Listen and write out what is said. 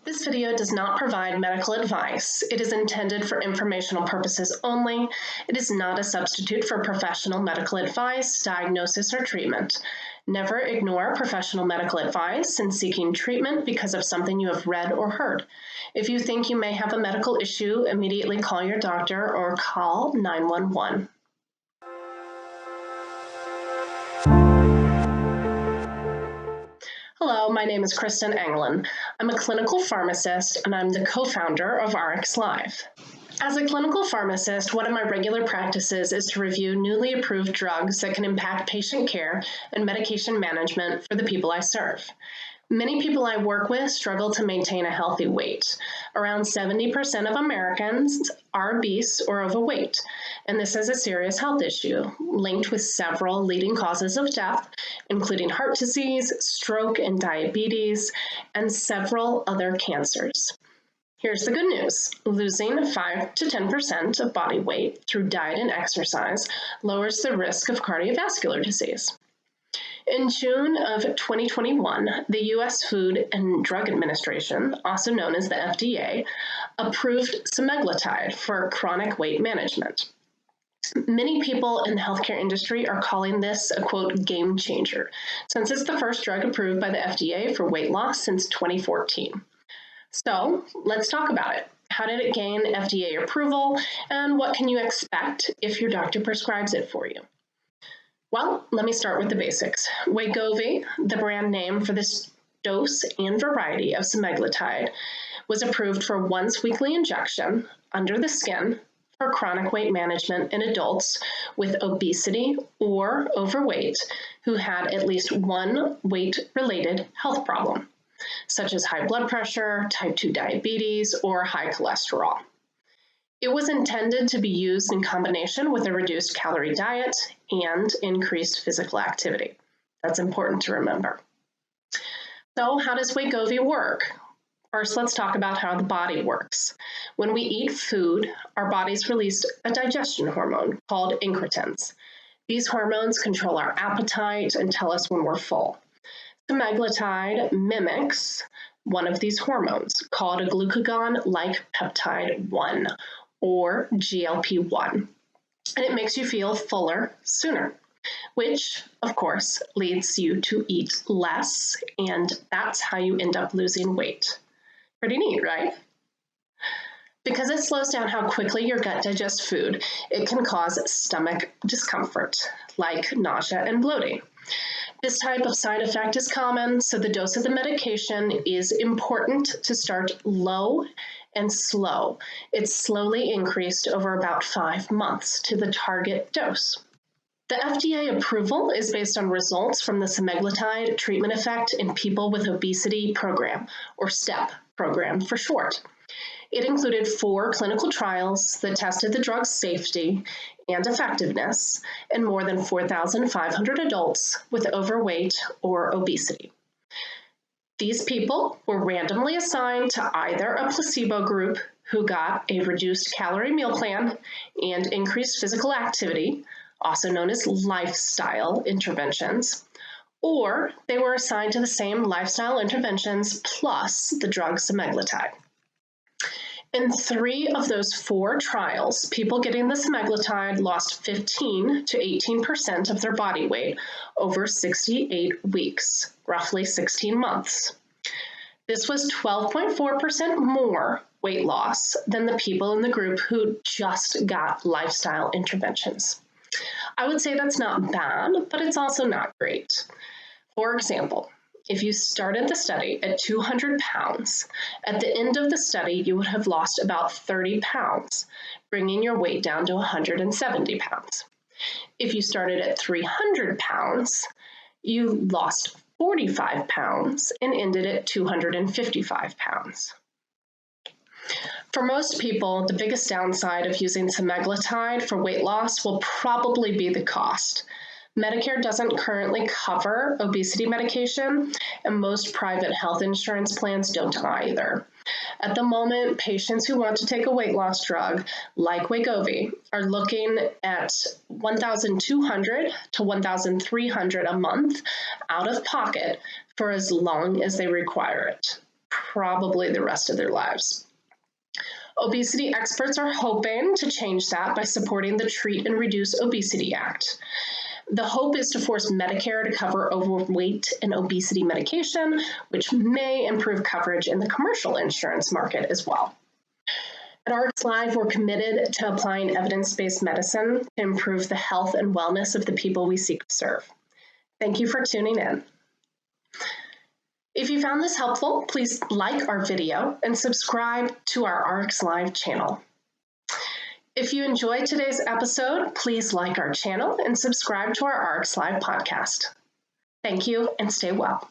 This video does not provide medical advice. It is intended for informational purposes only. It is not a substitute for professional medical advice, diagnosis, or treatment. Never ignore professional medical advice in seeking treatment because of something you have read or heard. If you think you may have a medical issue, immediately call your doctor or call 911. Hello, my name is Kristen Anglin. I'm a clinical pharmacist and I'm the co-founder of RxLive. As a clinical pharmacist, one of my regular practices is to review newly approved drugs that can impact patient care and medication management for the people I serve. Many people I work with struggle to maintain a healthy weight. Around 70% of Americans are obese or overweight, and this is a serious health issue linked with several leading causes of death, including heart disease, stroke, and diabetes, and several other cancers. Here's the good news. Losing 5 to 10% of body weight through diet and exercise lowers the risk of cardiovascular disease. In June of 2021, the U.S. Food and Drug Administration, also known as the FDA, approved semaglutide for chronic weight management. Many people in the healthcare industry are calling this a, quote, game changer, since it's the first drug approved by the FDA for weight loss since 2014. So let's talk about it. How did it gain FDA approval, and what can you expect if your doctor prescribes it for you? Well, let me start with the basics. Wegovy, the brand name for this dose and variety of semaglutide, was approved for once-weekly injection under the skin for chronic weight management in adults with obesity or overweight who had at least one weight-related health problem, such as high blood pressure, type 2 diabetes, or high cholesterol. It was intended to be used in combination with a reduced calorie diet and increased physical activity. That's important to remember. So how does Wegovy work? First, let's talk about how the body works. When we eat food, our bodies release a digestion hormone called incretins. These hormones control our appetite and tell us when we're full. Semaglutide mimics one of these hormones called a glucagon-like peptide 1, or GLP-1, and it makes you feel fuller sooner, which, of course, leads you to eat less, and that's how you end up losing weight. Pretty neat, right? Because it slows down how quickly your gut digests food, it can cause stomach discomfort, like nausea and bloating. This type of side effect is common, so the dose of the medication is important to start low and slow. It's slowly increased over about 5 months to the target dose. The FDA approval is based on results from the semaglutide treatment effect in people with obesity program, or STEP program for short. It included 4 clinical trials that tested the drug's safety and effectiveness in more than 4,500 adults with overweight or obesity. These people were randomly assigned to either a placebo group who got a reduced calorie meal plan and increased physical activity, also known as lifestyle interventions, or they were assigned to the same lifestyle interventions plus the drug semaglutide. In 3 of those 4 trials, people getting the semaglutide lost 15 to 18% of their body weight over 68 weeks, roughly 16 months. This was 12.4% more weight loss than the people in the group who just got lifestyle interventions. I would say that's not bad, but it's also not great. For example, if you started the study at 200 pounds, at the end of the study, you would have lost about 30 pounds, bringing your weight down to 170 pounds. If you started at 300 pounds, you lost 45 pounds and ended at 255 pounds. For most people, the biggest downside of using semaglutide for weight loss will probably be the cost. Medicare doesn't currently cover obesity medication, and most private health insurance plans don't either. At the moment, patients who want to take a weight loss drug, like Wegovy, are looking at $1,200 to $1,300 a month out of pocket for as long as they require it. probably the rest of their lives. Obesity experts are hoping to change that by supporting the Treat and Reduce Obesity Act. The hope is to force Medicare to cover overweight and obesity medication, which may improve coverage in the commercial insurance market as well. At RxLive, we're committed to applying evidence-based medicine to improve the health and wellness of the people we seek to serve. Thank you for tuning in. If you found this helpful, please like our video and subscribe to our RxLive channel. If you enjoyed today's episode, please like our channel and subscribe to our RxLive podcast. Thank you and stay well.